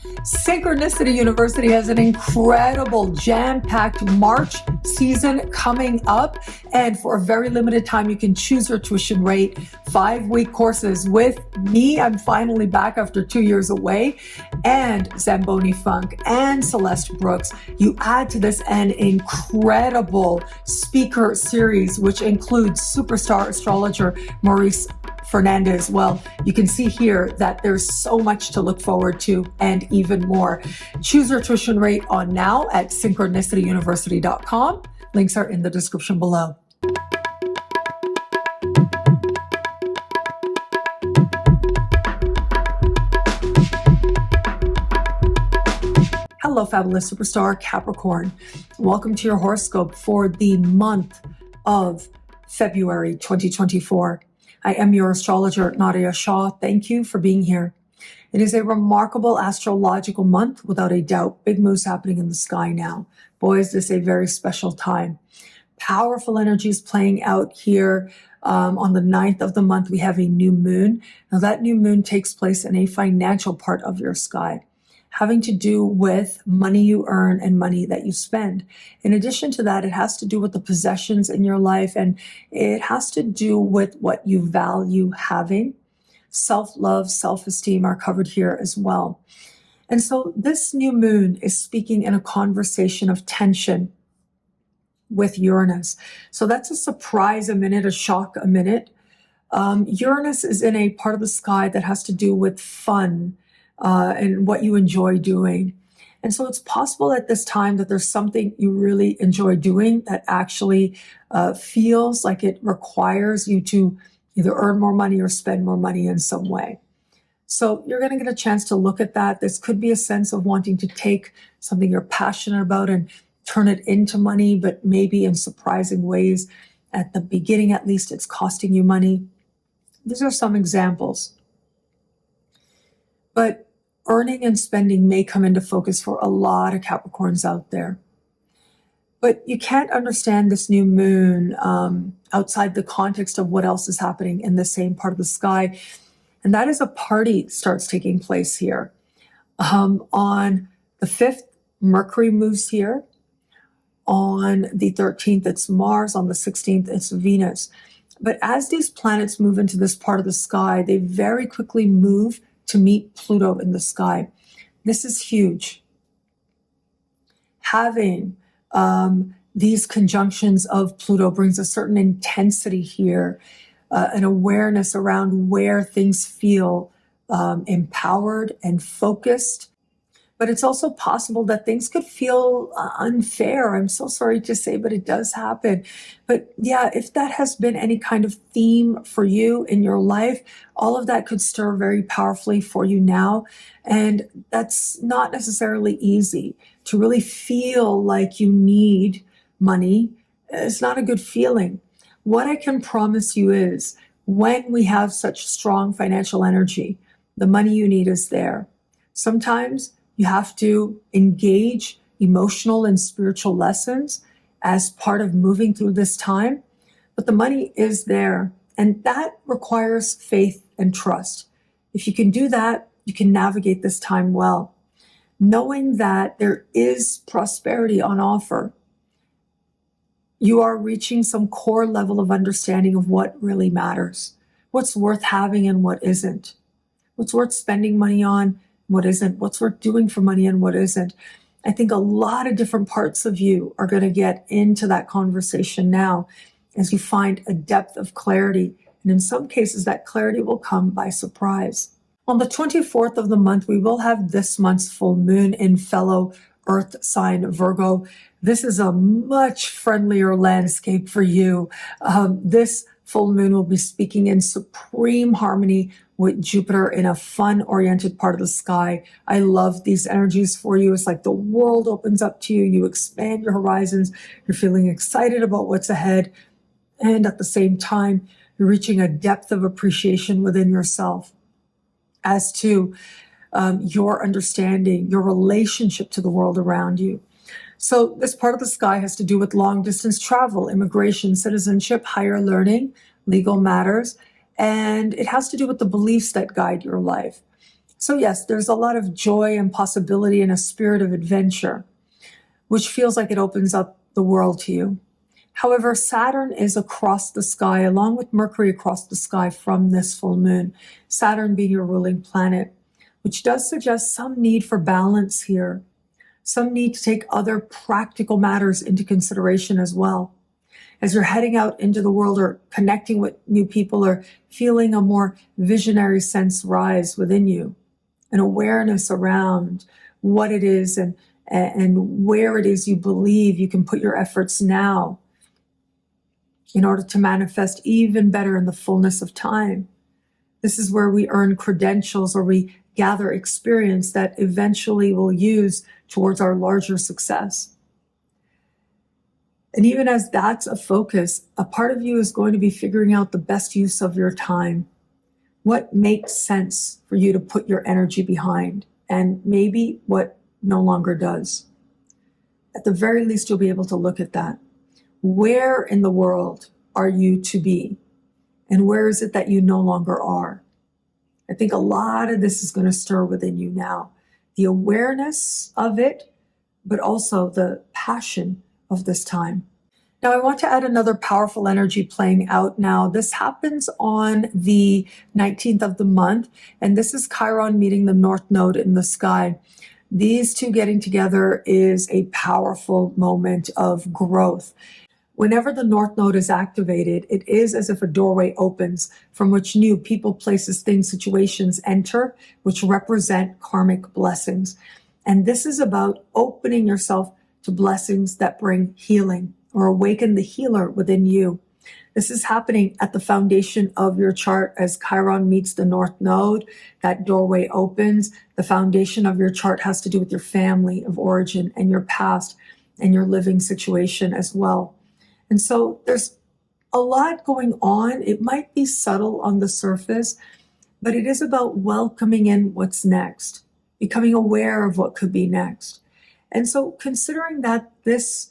Synchronicity University has an incredible jam-packed March season coming up. And for a very limited time, you can choose your tuition rate, 5-week courses with me. I'm finally back after 2 years away. And Zamboni Funk and Celeste Brooks. You add to this an incredible speaker series, which includes superstar astrologer Maurice Fernandez. Well, you can see here that there's so much to look forward to and even more. Choose your tuition rate on now at synchronicityuniversity.com. Links are in the description below. Hello, fabulous superstar Capricorn. Welcome to your horoscope for the month of February 2024. I am your astrologer, Nadiya Shah. Thank you for being here. It is a remarkable astrological month, without a doubt. Big moves happening in the sky now. Boy, is this a very special time. Powerful energies playing out here. On the 9th of the month, we have a new moon. Now, that new moon takes place in a financial part of your sky, having to do with money you earn and money that you spend. In addition to that, it has to do with the possessions in your life, and it has to do with what you value having. Self-love, self-esteem are covered here as well. And so this new moon is speaking in a conversation of tension with Uranus. So that's a surprise a minute, a shock a minute. Uranus is in a part of the sky that has to do with fun, and what you enjoy doing. And so it's possible at this time that there's something you really enjoy doing that actually feels like it requires you to either earn more money or spend more money in some way. So you're going to get a chance to look at that. This could be a sense of wanting to take something you're passionate about and turn it into money, but maybe in surprising ways. At the beginning, at least, it's costing you money. These are some examples. But earning and spending may come into focus for a lot of Capricorns out there. But you can't understand this new moon outside the context of what else is happening in the same part of the sky. And that is a party starts taking place here. On the 5th, Mercury moves here. On the 13th, it's Mars. On the 16th, it's Venus. But as these planets move into this part of the sky, they very quickly move to meet Pluto in the sky. This is huge. Having these conjunctions of Pluto brings a certain intensity here, an awareness around where things feel empowered and focused. But it's also possible that things could feel unfair. I'm so sorry to say, but it does happen. But yeah, if that has been any kind of theme for you in your life, all of that could stir very powerfully for you now. And that's not necessarily easy. To really feel like you need money, it's not a good feeling. What I can promise you is when we have such strong financial energy, the money you need is there. Sometimes you have to engage emotional and spiritual lessons as part of moving through this time, but the money is there, and that requires faith and trust. If you can do that, you can navigate this time well, knowing that there is prosperity on offer. You are reaching some core level of understanding of what really matters, what's worth having and what isn't, what's worth spending money on, what isn't, what's worth doing for money and what isn't. I think a lot of different parts of you are going to get into that conversation now as you find a depth of clarity. And in some cases, that clarity will come by surprise. On the 24th of the month, we will have this month's full moon in fellow Earth sign Virgo. This is a much friendlier landscape for you. This full moon will be speaking in supreme harmony with Jupiter in a fun-oriented part of the sky. I love these energies for you. It's like the world opens up to you. You expand your horizons. You're feeling excited about what's ahead. And at the same time, you're reaching a depth of appreciation within yourself as to your understanding, your relationship to the world around you. So this part of the sky has to do with long distance travel, immigration, citizenship, higher learning, legal matters, and it has to do with the beliefs that guide your life. So yes, there's a lot of joy and possibility and a spirit of adventure, which feels like it opens up the world to you. However, Saturn is across the sky, along with Mercury across the sky from this full moon, Saturn being your ruling planet, which does suggest some need for balance here, some need to take other practical matters into consideration as well. As you're heading out into the world or connecting with new people or feeling a more visionary sense rise within you, an awareness around what it is and where it is you believe you can put your efforts now in order to manifest even better in the fullness of time. This is where we earn credentials or we gather experience that eventually we'll use towards our larger success. And even as that's a focus, a part of you is going to be figuring out the best use of your time. What makes sense for you to put your energy behind, and maybe what no longer does. At the very least, you'll be able to look at that. Where in the world are you to be? And where is it that you no longer are? I think a lot of this is going to stir within you now. The awareness of it, but also the passion of this time. Now, I want to add another powerful energy playing out now. This happens on the 19th of the month, and this is Chiron meeting the North Node in the sky. These two getting together is a powerful moment of growth. Whenever the North Node is activated, it is as if a doorway opens from which new people, places, things, situations enter, which represent karmic blessings. And this is about opening yourself to blessings that bring healing or awaken the healer within you. This is happening at the foundation of your chart as Chiron meets the North Node. That doorway opens. The foundation of your chart has to do with your family of origin and your past and your living situation as well. And so there's a lot going on. It might be subtle on the surface, but it is about welcoming in what's next, becoming aware of what could be next. And so considering that this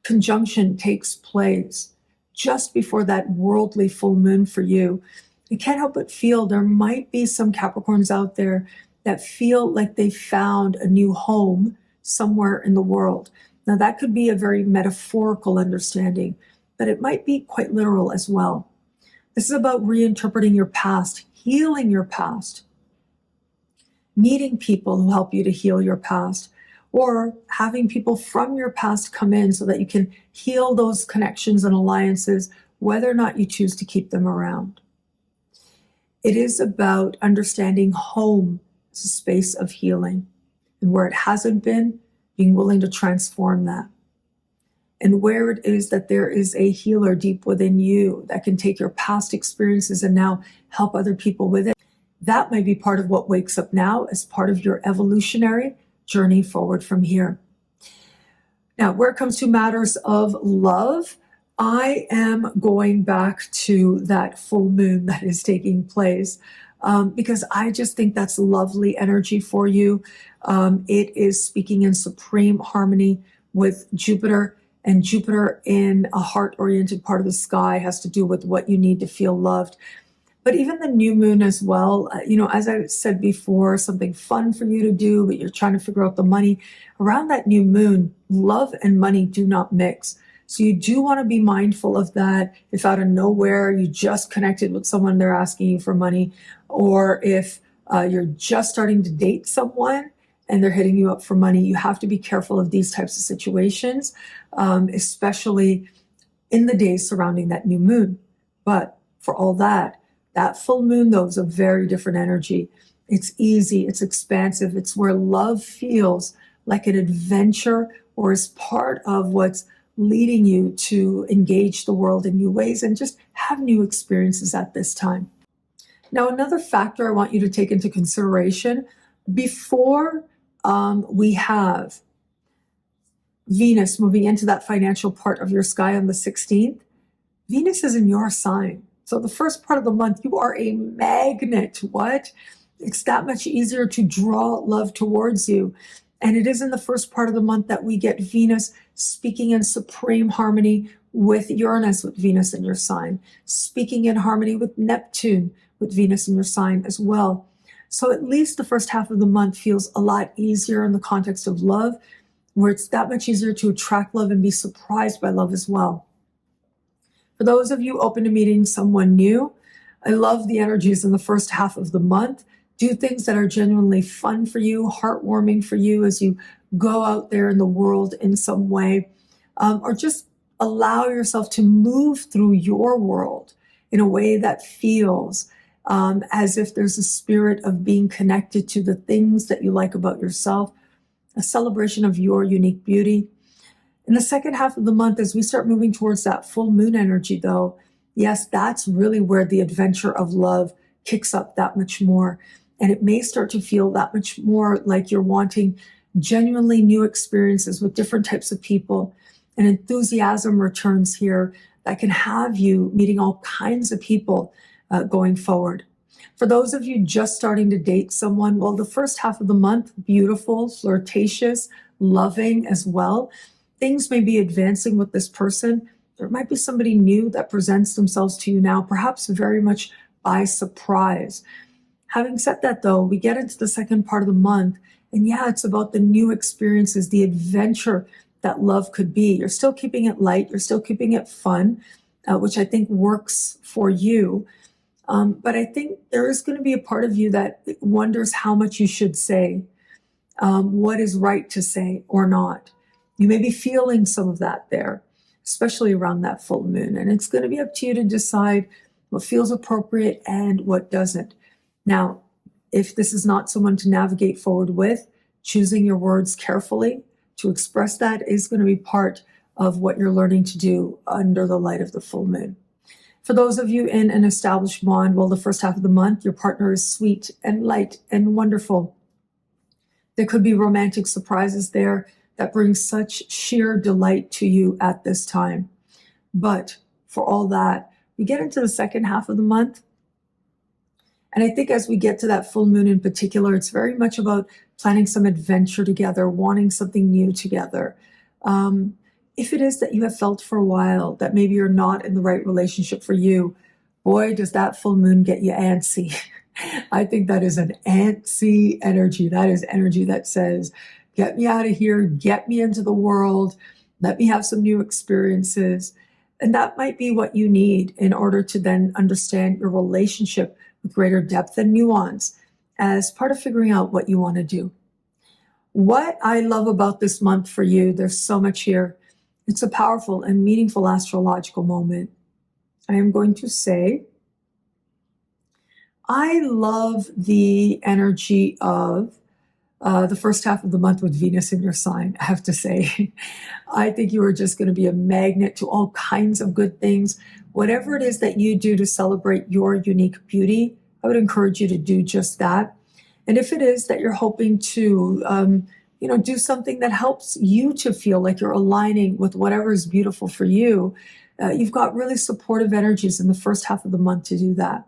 conjunction takes place just before that worldly full moon for you, you can't help but feel there might be some Capricorns out there that feel like they found a new home somewhere in the world. Now, that could be a very metaphorical understanding, but it might be quite literal as well. This is about reinterpreting your past, healing your past, meeting people who help you to heal your past, or having people from your past come in so that you can heal those connections and alliances, whether or not you choose to keep them around. It is about understanding home as a space of healing, and where it hasn't been, being willing to transform that. And where it is that there is a healer deep within you that can take your past experiences and now help other people with it. That may be part of what wakes up now as part of your evolutionary journey forward from here. Now, where it comes to matters of love, I am going back to that full moon that is taking place because I just think that's lovely energy for you. It is speaking in supreme harmony with Jupiter, and Jupiter in a heart-oriented part of the sky has to do with what you need to feel loved. But even the new moon as well, as I said before, something fun for you to do, but you're trying to figure out the money. Around that new moon, love and money do not mix. So you do want to be mindful of that. If out of nowhere you just connected with someone, they're asking you for money, or if you're just starting to date someone and they're hitting you up for money, you have to be careful of these types of situations, especially in the days surrounding that new moon. But for all that full moon, though, is a very different energy. It's easy, it's expansive, it's where love feels like an adventure or is part of what's leading you to engage the world in new ways and just have new experiences at this time. Now, another factor I want you to take into consideration before we have Venus moving into that financial part of your sky on the 16th, Venus is in your sign. So the first part of the month, you are a magnet. What? It's that much easier to draw love towards you. And it is in the first part of the month that we get Venus speaking in supreme harmony with Uranus, with Venus in your sign, speaking in harmony with Neptune, with Venus in your sign as well. So at least the first half of the month feels a lot easier in the context of love, where it's that much easier to attract love and be surprised by love as well. For those of you open to meeting someone new, I love the energies in the first half of the month. Do things that are genuinely fun for you, heartwarming for you as you go out there in the world in some way, or just allow yourself to move through your world in a way that feels as if there's a spirit of being connected to the things that you like about yourself, a celebration of your unique beauty. In the second half of the month, as we start moving towards that full moon energy, though, yes, that's really where the adventure of love kicks up that much more. And it may start to feel that much more like you're wanting genuinely new experiences with different types of people. And enthusiasm returns here that can have you meeting all kinds of people going forward. For those of you just starting to date someone, well, the first half of the month, beautiful, flirtatious, loving as well. Things may be advancing with this person. There might be somebody new that presents themselves to you now, perhaps very much by surprise. Having said that, though, we get into the second part of the month, and yeah, it's about the new experiences, the adventure that love could be. You're still keeping it light, you're still keeping it fun, which I think works for you. But I think there is going to be a part of you that wonders how much you should say, what is right to say or not. You may be feeling some of that there, especially around that full moon. And it's going to be up to you to decide what feels appropriate and what doesn't. Now, if this is not someone to navigate forward with, choosing your words carefully to express that is going to be part of what you're learning to do under the light of the full moon. For those of you in an established bond, well, the first half of the month, your partner is sweet and light and wonderful. There could be romantic surprises there that bring such sheer delight to you at this time. But for all that, we get into the second half of the month. And I think as we get to that full moon in particular, it's very much about planning some adventure together, wanting something new together. If it is that you have felt for a while that maybe you're not in the right relationship for you, boy, does that full moon get you antsy. I think that is an antsy energy. That is energy that says, get me out of here, get me into the world, let me have some new experiences. And that might be what you need in order to then understand your relationship with greater depth and nuance as part of figuring out what you want to do. What I love about this month for you, there's so much here. It's a powerful and meaningful astrological moment. I am going to say, I love the energy of the first half of the month with Venus in your sign, I have to say. I think you are just going to be a magnet to all kinds of good things. Whatever it is that you do to celebrate your unique beauty, I would encourage you to do just that. And if it is that you're hoping to, do something that helps you to feel like you're aligning with whatever is beautiful for you, you've got really supportive energies in the first half of the month to do that.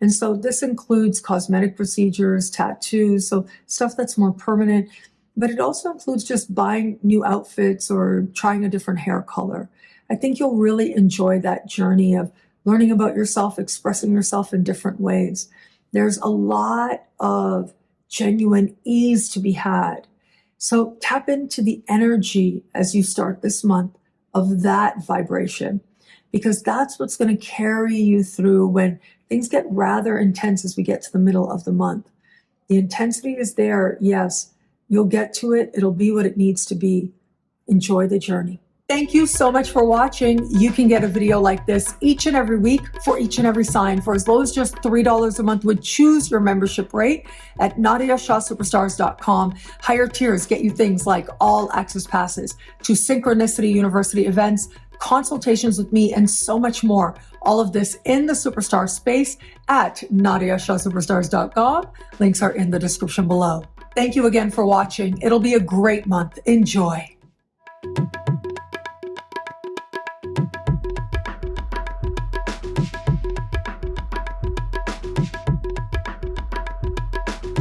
And so this includes cosmetic procedures, tattoos, so stuff that's more permanent, but it also includes just buying new outfits or trying a different hair color. I think you'll really enjoy that journey of learning about yourself, expressing yourself in different ways. There's a lot of genuine ease to be had. So tap into the energy as you start this month of that vibration, because that's what's going to carry you through when things get rather intense as we get to the middle of the month. The intensity is there. Yes, you'll get to it. It'll be what it needs to be. Enjoy the journey. Thank you so much for watching. You can get a video like this each and every week for each and every sign for as low as just $3 a month. Would choose your membership rate at NadiyaShahSuperstars.com. Higher tiers get you things like all access passes to Synchronicity University events, consultations with me, and so much more. All of this in the superstar space at NadiyaShahSuperstars.com. Links are in the description below. Thank you again for watching. It'll be a great month. Enjoy.